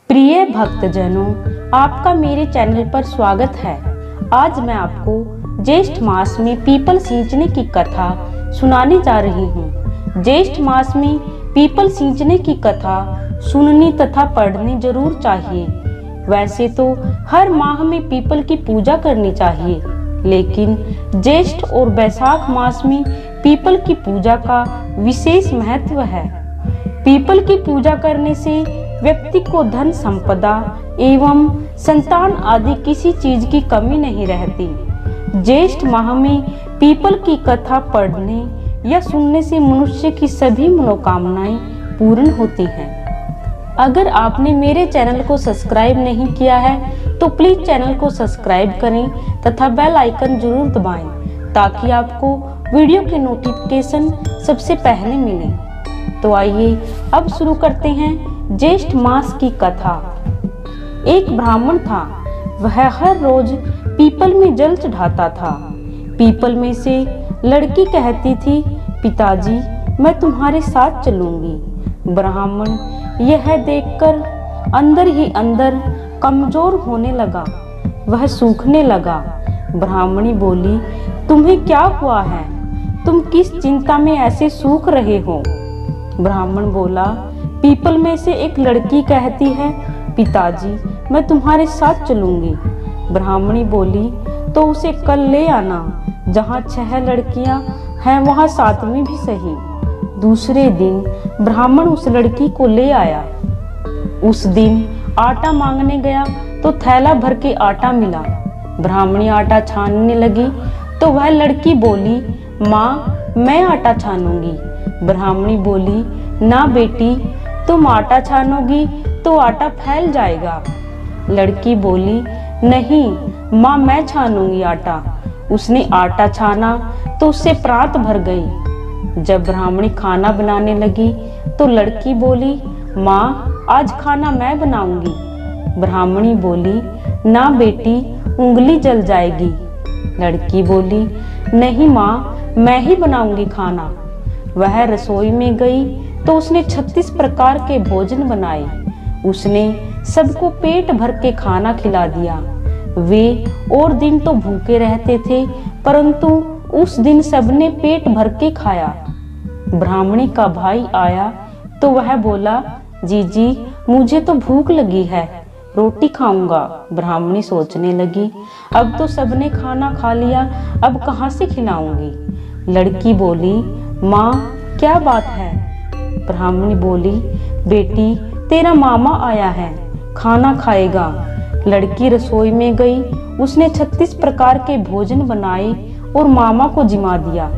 प्रिय भक्तजनों, आपका मेरे चैनल पर स्वागत है। आज मैं आपको ज्येष्ठ मास में पीपल सींचने की कथा सुनाने जा रही हूँ। ज्येष्ठ मास में पीपल सींचने की कथा सुननी तथा पढ़नी जरूर चाहिए। वैसे तो हर माह में पीपल की पूजा करनी चाहिए, लेकिन ज्येष्ठ और वैशाख मास में पीपल की पूजा का विशेष महत्व है। पीपल की पूजा करने से व्यक्ति को धन संपदा एवं संतान आदि किसी चीज की कमी नहीं रहती। ज्येष्ठ माह में पीपल की कथा पढ़ने या सुनने से मनुष्य की सभी मनोकामनाएं पूर्ण होती हैं। अगर आपने मेरे चैनल को सब्सक्राइब नहीं किया है तो प्लीज चैनल को सब्सक्राइब करें तथा बेल आइकन जरूर दबाएं, ताकि आपको वीडियो के नोटिफिकेशन सबसे पहले मिले। तो आइए अब शुरू करते हैं ज्येष्ठ मास की कथा। एक ब्राह्मण था, वह हर रोज पीपल में जल चढ़ाता था। पीपल में से लड़की कहती थी, पिताजी मैं तुम्हारे साथ चलूंगी। ब्राह्मण यह देखकर अंदर ही अंदर कमजोर होने लगा, वह सूखने लगा। ब्राह्मणी बोली, तुम्हें क्या हुआ है? तुम किस चिंता में ऐसे सूख रहे हो? ब्राह्मण बोला, पीपल में से एक लड़की कहती है, पिताजी मैं तुम्हारे साथ चलूंगी। ब्राह्मणी बोली, तो उसे कल ले आना, जहाँ 6 लड़कियां हैं वहाँ 7वीं भी सही। दूसरे दिन ब्राह्मण उस लड़की को ले आया। उस दिन आटा मांगने गया तो थैला भर के आटा मिला। ब्राह्मणी आटा छानने लगी तो वह लड़की बोली, माँ मैं आटा छानूंगी। ब्राह्मणी बोली, ना बेटी, तुम आटा छानोगी तो आटा फैल जाएगा। लड़की बोली, नहीं माँ मैं छानूंगी आटा। उसने आटा छाना तो उससे प्रात भर गई। जब ब्राह्मणी खाना बनाने लगी तो लड़की बोली, माँ आज खाना मैं बनाऊंगी। ब्राह्मणी बोली, ना बेटी उंगली जल जाएगी। लड़की बोली, नहीं माँ मैं ही बनाऊंगी खाना। वह रसोई में गई तो उसने 36 प्रकार के भोजन बनाए। उसने सबको पेट भर के खाना खिला दिया। वे और दिन तो भूखे रहते थे, परंतु उस दिन सबने पेट भर के खाया। ब्राह्मणी का भाई आया तो वह बोला, जीजी मुझे तो भूख लगी है, रोटी खाऊंगा। ब्राह्मणी सोचने लगी, अब तो सबने खाना खा लिया, अब कहाँ से खिलाऊंगी। लड़की बोली, माँ क्या बात है? ब्राह्मणी बोली, बेटी तेरा मामा आया है, खाना खाएगा। लड़की रसोई में गई, उसने 36 प्रकार के भोजन बनाए और मामा को जिमा दिया।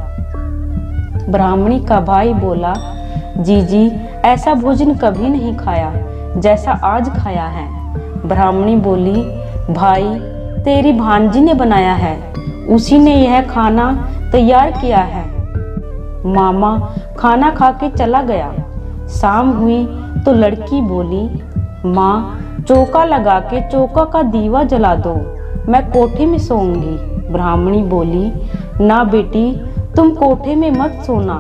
ब्राह्मणी का भाई बोला, जीजी ऐसा भोजन कभी नहीं खाया जैसा आज खाया है। ब्राह्मणी बोली, भाई तेरी भांजी ने बनाया है, उसी ने यह खाना तैयार किया है। मामा खाना खा के चला गया। शाम हुई तो लड़की बोली, माँ चौका लगा के चौका का दीवा जला दो, मैं कोठे में सोऊंगी। ब्राह्मणी बोली, ना बेटी तुम कोठे में मत सोना,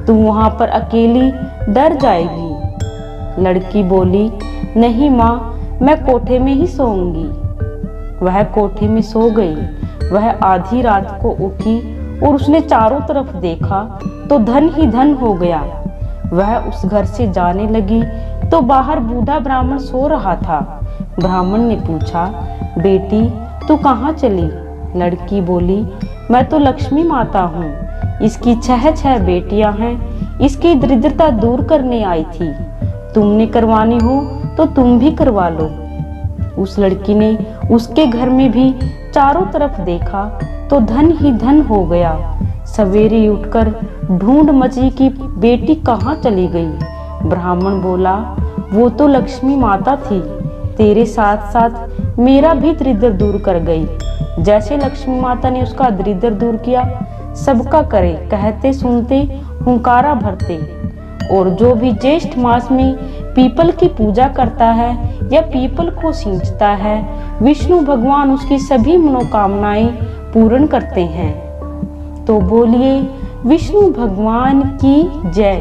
तुम वहां पर अकेली डर जाएगी। लड़की बोली, नहीं माँ मैं कोठे में ही सोऊंगी। वह कोठे में सो गई। वह आधी रात को उठी और उसने चारों तरफ देखा तो धन ही धन हो गया। वह उस घर से जाने लगी तो बाहर बूढ़ा ब्राह्मण सो रहा था। ब्राह्मण ने पूछा, बेटी तू कहाँ चली? लड़की बोली, मैं तो लक्ष्मी माता हूँ, इसकी 6 बेटियां हैं, इसकी दरिद्रता दूर करने आई थी। तुमने करवानी हो तो तुम भी करवा लो। उस लड़की ने उसके घर में भी चारों तरफ देखा तो धन ही धन हो गया। सवेरे उठकर ढूंढ मची कि बेटी कहाँ चली गई। ब्राह्मण बोला, वो तो लक्ष्मी माता थी, तेरे साथ साथ मेरा भी दरिद्र दूर कर गई। जैसे लक्ष्मी माता ने उसका दरिद्र दूर किया, सबका करे, कहते सुनते हुंकारा भरते। और जो भी ज्येष्ठ मास में पीपल की पूजा करता है या पीपल को सींचता है, विष्णु भगवान उसकी सभी मनोकामनाएं पूर्ण करते हैं। तो बोलिए विष्णु भगवान की जय।